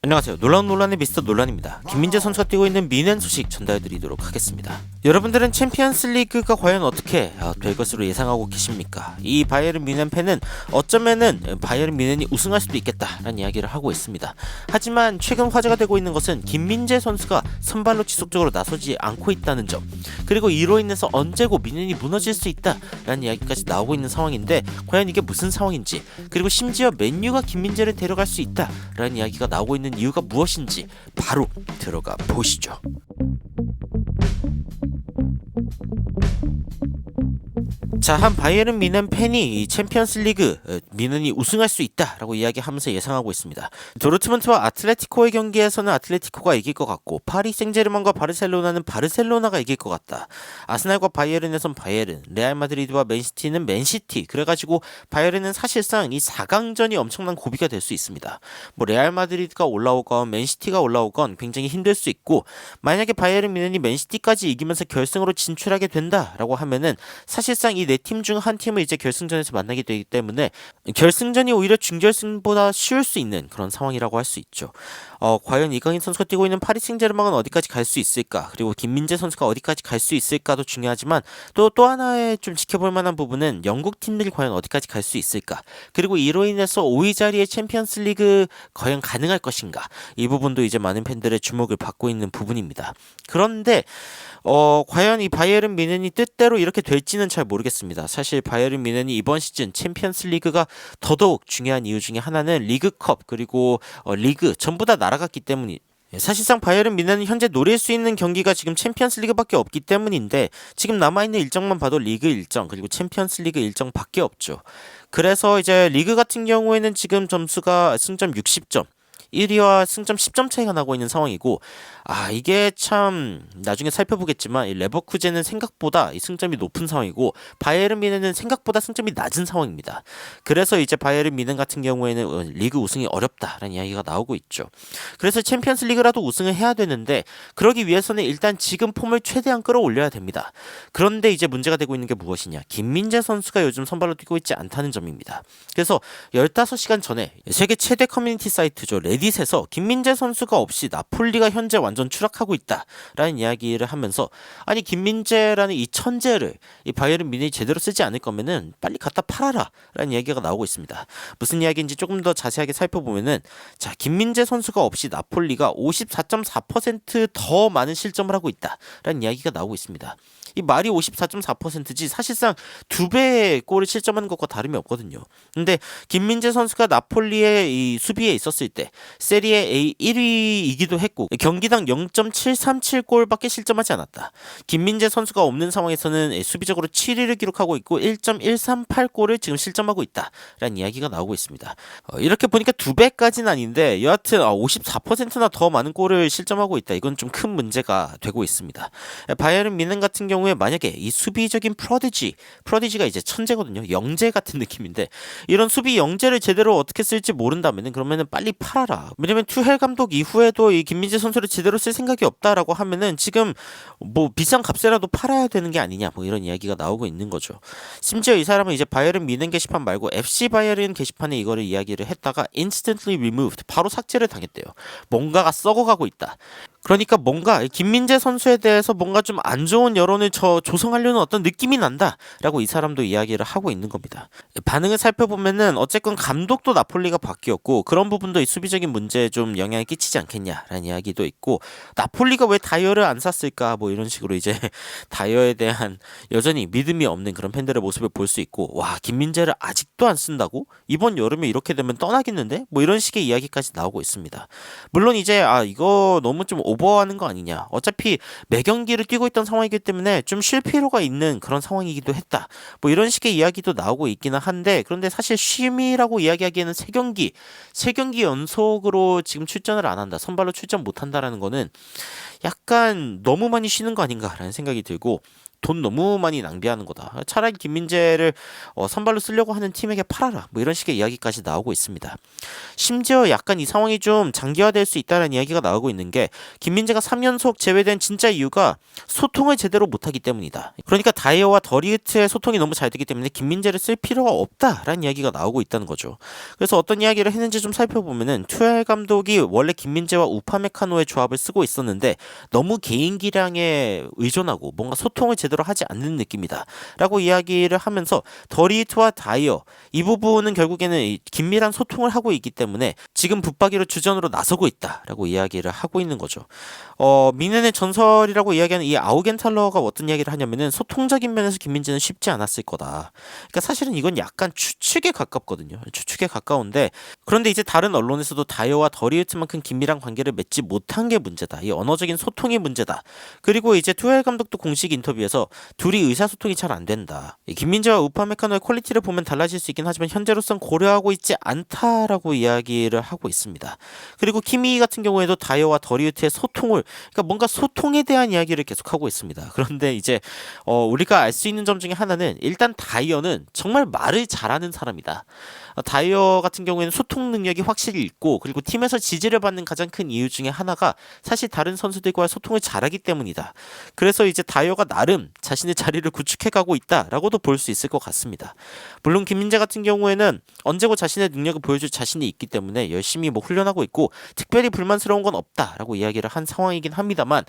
안녕하세요. 논란의 미스터 논란입니다. 김민재 선수가 뛰고 있는 미넨 소식 전달해드리도록 하겠습니다. 여러분들은 챔피언스 리그가 과연 어떻게 될 것으로 예상하고 계십니까? 이 바이에른 뮌헨 팬은 어쩌면은 바이에른 뮌헨이 우승할 수도 있겠다라는 이야기를 하고 있습니다. 하지만 최근 화제가 되고 있는 것은 김민재 선수가 선발로 지속적으로 나서지 않고 있다는 점, 그리고 이로 인해서 언제고 뮌헨이 무너질 수 있다라는 이야기까지 나오고 있는 상황인데, 과연 이게 무슨 상황인지, 그리고 심지어 맨유가 김민재를 데려갈 수 있다라는 이야기가 나오고 있는 이유가 무엇인지 바로 들어가 보시죠. 자, 한 바이에른 뮌헨 팬이 이 챔피언스 리그 뮌헨이 우승할 수 있다라고 이야기하면서 예상하고 있습니다. 도르트문트와 아틀레티코의 경기에서는 아틀레티코가 이길 것 같고, 파리 생제르맹과 바르셀로나는 바르셀로나가 이길 것 같다. 아스날과 바이에른에선 바이에른, 레알 마드리드와 맨시티는 맨시티. 그래가지고 바이에른은 사실상 이 4강전이 엄청난 고비가 될 수 있습니다. 뭐 레알 마드리드가 올라오건 맨시티가 올라오건 굉장히 힘들 수 있고, 만약에 바이에른 뮌헨이 맨시티까지 이기면서 결승으로 진출하게 된다라고 하면은 사실상 이 네 팀 중 한 팀을 이제 결승전에서 만나게 되기 때문에 결승전이 오히려 준결승보다 쉬울 수 있는 그런 상황이라고 할 수 있죠. 과연 이강인 선수가 뛰고 있는 파리 생제르맹은 어디까지 갈 수 있을까, 그리고 김민재 선수가 어디까지 갈 수 있을까도 중요하지만, 또 하나의 좀 지켜볼 만한 부분은 영국 팀들이 과연 어디까지 갈 수 있을까, 그리고 이로 인해서 5위 자리에 챔피언스 리그 과연 가능할 것인가, 이 부분도 이제 많은 팬들의 주목을 받고 있는 부분입니다. 그런데 과연 이 바이에른 뮌헨이 뜻대로 이렇게 될지는 잘 모르겠습니다. 사실 바이에른 뮌헨이 이번 시즌 챔피언스 리그가 더더욱 중요한 이유 중에 하나는 리그컵, 그리고 리그 전부 다 날아갔기 때문이, 사실상 바이에른 뮌헨은 현재 노릴 수 있는 경기가 지금 챔피언스 리그밖에 없기 때문인데, 지금 남아있는 일정만 봐도 리그 일정 그리고 챔피언스 리그 일정밖에 없죠. 그래서 이제 리그 같은 경우에는 지금 점수가 승점 60점, 1위와 승점 10점 차이가 나고 있는 상황이고, 이게 참 나중에 살펴보겠지만 이 레버쿠젠은 생각보다 이 승점이 높은 상황이고, 바이에른 뮌헨은 생각보다 승점이 낮은 상황입니다. 그래서 이제 바이에른 뮌헨 같은 경우에는 리그 우승이 어렵다라는 이야기가 나오고 있죠. 그래서 챔피언스 리그라도 우승을 해야 되는데, 그러기 위해서는 일단 지금 폼을 최대한 끌어올려야 됩니다. 그런데 이제 문제가 되고 있는 게 무엇이냐, 김민재 선수가 요즘 선발로 뛰고 있지 않다는 점입니다. 그래서 15시간 전에 세계 최대 커뮤니티 사이트죠, 레딧에서 김민재 선수가 없이 나폴리가 현재 완전 추락하고 있다라는 이야기를 하면서, 아니 김민재라는 이 천재를 이 바이에른 뮌헨이 제대로 쓰지 않을 거면은 빨리 갖다 팔아라 라는 이야기가 나오고 있습니다. 무슨 이야기인지 조금 더 자세하게 살펴보면은, 자, 김민재 선수가 없이 나폴리가 54.4% 더 많은 실점을 하고 있다라는 이야기가 나오고 있습니다. 이 말이 54.4%지 사실상 2배의 골을 실점하는 것과 다름이 없거든요. 근데 김민재 선수가 나폴리의 이 수비에 있었을 때 세리에 A 1위이기도 했고, 경기당 0.737골밖에 실점하지 않았다. 김민재 선수가 없는 상황에서는 수비적으로 7위를 기록하고 있고 1.138골을 지금 실점하고 있다라는 이야기가 나오고 있습니다. 이렇게 보니까 2배까지는 아닌데 여하튼 54%나 더 많은 골을 실점하고 있다. 이건 좀 큰 문제가 되고 있습니다. 바이에른 뮌헨 같은 경우에 만약에 이 수비적인 프로디지가 이제 천재거든요. 영재 같은 느낌인데, 이런 수비 영재를 제대로 어떻게 쓸지 모른다면은 그러면은 빨리 팔아라. 왜냐면 투헬 감독 이후에도 이 김민재 선수를 제대로 쓸 생각이 없다라고 하면은 지금 뭐 비싼 값에라도 팔아야 되는 게 아니냐, 뭐 이런 이야기가 나오고 있는 거죠. 심지어 이 사람은 이제 바이에른 뮌헨 게시판 말고 FC 바이에른 게시판에 이거를 이야기를 했다가 instantly removed, 바로 삭제를 당했대요. 뭔가가 썩어가고 있다. 그러니까 뭔가 김민재 선수에 대해서 뭔가 좀 안 좋은 여론을 조성하려는 어떤 느낌이 난다라고 이 사람도 이야기를 하고 있는 겁니다. 반응을 살펴보면은 어쨌건 감독도 나폴리가 바뀌었고, 그런 부분도 이 수비적인 문제에 좀 영향을 끼치지 않겠냐라는 이야기도 있고, 나폴리가 왜 다이어를 안 샀을까, 뭐 이런 식으로 이제 다이어에 대한 여전히 믿음이 없는 그런 팬들의 모습을 볼 수 있고, 와, 김민재를 아직도 안 쓴다고? 이번 여름에 이렇게 되면 떠나겠는데? 뭐 이런 식의 이야기까지 나오고 있습니다. 물론 이제 이거 너무 좀 오버하는 거 아니냐, 어차피 매 경기를 뛰고 있던 상황이기 때문에 좀 쉴 필요가 있는 그런 상황이기도 했다, 뭐 이런 식의 이야기도 나오고 있기는 한데, 그런데 사실 쉼이라고 이야기하기에는 3경기 연속으로 지금 출전을 안 한다, 선발로 출전 못 한다라는 거는 약간 너무 많이 쉬는 거 아닌가라는 생각이 들고, 돈 너무 많이 낭비하는 거다. 차라리 김민재를 선발로 쓰려고 하는 팀에게 팔아라. 뭐 이런 식의 이야기까지 나오고 있습니다. 심지어 약간 이 상황이 좀 장기화될 수 있다는 이야기가 나오고 있는 게 김민재가 3연속 제외된 진짜 이유가 소통을 제대로 못하기 때문이다. 그러니까 다이어와 더리우트의 소통이 너무 잘 되기 때문에 김민재를 쓸 필요가 없다라는 이야기가 나오고 있다는 거죠. 그래서 어떤 이야기를 했는지 좀 살펴보면은 투엘 감독이 원래 김민재와 우파메카노의 조합을 쓰고 있었는데 너무 개인 기량에 의존하고 뭔가 소통을 제대로 하지 않는 느낌이다 라고 이야기를 하면서 더리우트와 다이어 이 부분은 결국에는 긴밀한 소통을 하고 있기 때문에 지금 붙박이로 주전으로 나서고 있다라고 이야기를 하고 있는 거죠. 미넨의 전설이라고 이야기하는 이 아우겐탈러가 어떤 이야기를 하냐면은 소통적인 면에서 김민재는 쉽지 않았을 거다. 그러니까 사실은 이건 약간 추측에 가깝거든요. 추측에 가까운데 그런데 이제 다른 언론에서도 다이어와 더리우트만큼 긴밀한 관계를 맺지 못한 게 문제다. 이 언어적인 소통이 문제다. 그리고 이제 투엘 감독도 공식 인터뷰에서 둘이 의사소통이 잘 안 된다. 김민재와 우파메카노의 퀄리티를 보면 달라질 수 있긴 하지만 현재로선 고려하고 있지 않다라고 이야기를 하고 있습니다. 그리고 키미 같은 경우에도 다이어와 더리우트의 소통을 그러니까 뭔가 소통에 대한 이야기를 계속하고 있습니다. 그런데 이제 우리가 알 수 있는 점 중에 하나는 일단 다이어는 정말 말을 잘하는 사람이다. 다이어 같은 경우에는 소통 능력이 확실히 있고 그리고 팀에서 지지를 받는 가장 큰 이유 중에 하나가 사실 다른 선수들과의 소통을 잘하기 때문이다. 그래서 이제 다이어가 나름 자신의 자리를 구축해가고 있다라고도 볼 수 있을 것 같습니다. 물론 김민재 같은 경우에는 언제고 자신의 능력을 보여줄 자신이 있기 때문에 열심히 뭐 훈련하고 있고 특별히 불만스러운 건 없다라고 이야기를 한 상황이긴 합니다만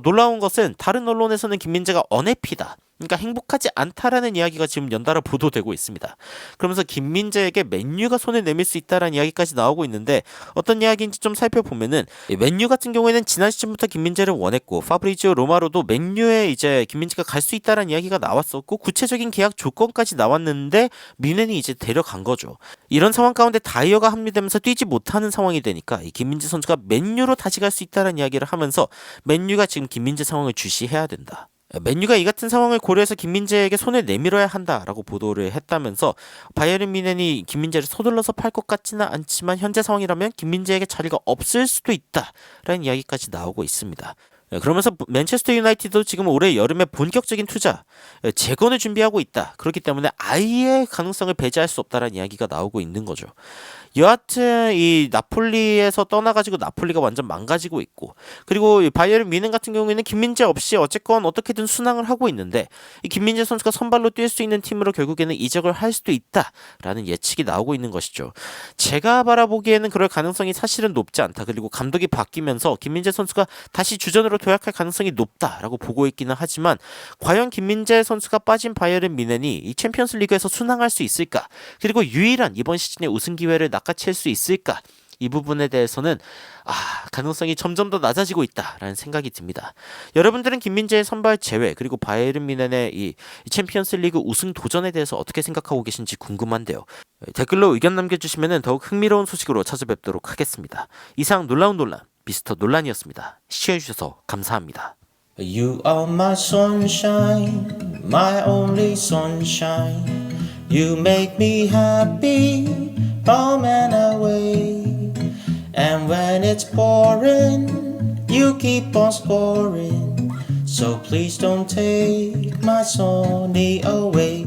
놀라운 것은 다른 언론에서는 김민재가 언해피다. 그러니까 행복하지 않다라는 이야기가 지금 연달아 보도되고 있습니다. 그러면서 김민재에게 맨유가 손을 내밀 수 있다라는 이야기까지 나오고 있는데 어떤 이야기인지 좀 살펴보면은 맨유 같은 경우에는 지난 시즌부터 김민재를 원했고 파브리지오 로마로도 맨유에 이제 김민재가 갈 수 있다라는 이야기가 나왔었고 구체적인 계약 조건까지 나왔는데 미넨이 이제 데려간 거죠. 이런 상황 가운데 다이어가 합류되면서 뛰지 못하는 상황이 되니까 이 김민재 선수가 맨유로 다시 갈 수 있다라는 이야기를 하면서 맨유가 지금 김민재 상황을 주시해야 된다. 맨유가 이 같은 상황을 고려해서 김민재에게 손을 내밀어야 한다라고 보도를 했다면서 바이에른 뮌헨이 김민재를 서둘러서 팔 것 같지는 않지만 현재 상황이라면 김민재에게 자리가 없을 수도 있다라는 이야기까지 나오고 있습니다. 그러면서 맨체스터 유나이티드도 지금 올해 여름에 본격적인 투자 재건을 준비하고 있다. 그렇기 때문에 아예 가능성을 배제할 수 없다라는 이야기가 나오고 있는 거죠. 여하튼 이 나폴리에서 떠나가지고 나폴리가 완전 망가지고 있고 그리고 바이에른 뮌헨 같은 경우에는 김민재 없이 어쨌건 어떻게든 순항을 하고 있는데 이 김민재 선수가 선발로 뛸 수 있는 팀으로 결국에는 이적을 할 수도 있다라는 예측이 나오고 있는 것이죠. 제가 바라보기에는 그럴 가능성이 사실은 높지 않다. 그리고 감독이 바뀌면서 김민재 선수가 다시 주전으로 도약할 가능성이 높다라고 보고 있기는 하지만 과연 김민재 선수가 빠진 바이에른 뮌헨이 이 챔피언스 리그에서 순항할 수 있을까? 그리고 유일한 이번 시즌의 우승 기회를 낚아챌 수 있을까? 이 부분에 대해서는 가능성이 점점 더 낮아지고 있다라는 생각이 듭니다. 여러분들은 김민재의 선발 제외 그리고 바이에른 뮌헨의 이 챔피언스 리그 우승 도전에 대해서 어떻게 생각하고 계신지 궁금한데요. 댓글로 의견 남겨주시면 더욱 흥미로운 소식으로 찾아뵙도록 하겠습니다. 이상 놀라운 논란 미스터 논란이었습니다. 시청해주셔서 감사합니다. You are my sunshine, my only sunshine. You make me happy, home and away. And when it's pouring, you keep on scoring. So please don't take my Sony away.